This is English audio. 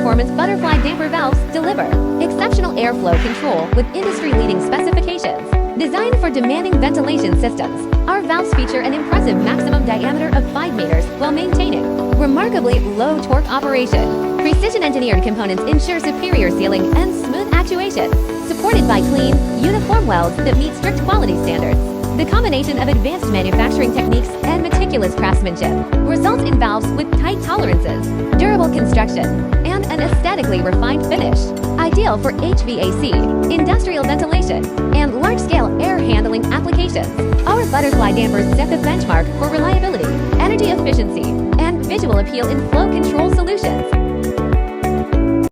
high-performance butterfly damper valves deliver exceptional airflow control with industry-leading specifications. Designed for demanding ventilation systems, our valves feature an impressive maximum diameter of 5 meters while maintaining remarkably low torque operation. Precision-engineered components ensure superior sealing and smooth actuation, supported by clean, uniform welds that meet strict quality standards. The combination of advanced manufacturing techniques and meticulous craftsmanship results in valves with tight tolerances, durable construction, and an aesthetically refined finish. Ideal for HVAC, industrial ventilation, and large-scale air handling applications. Our butterfly dampers set the benchmark for reliability, energy efficiency, and visual appeal in flow control solutions.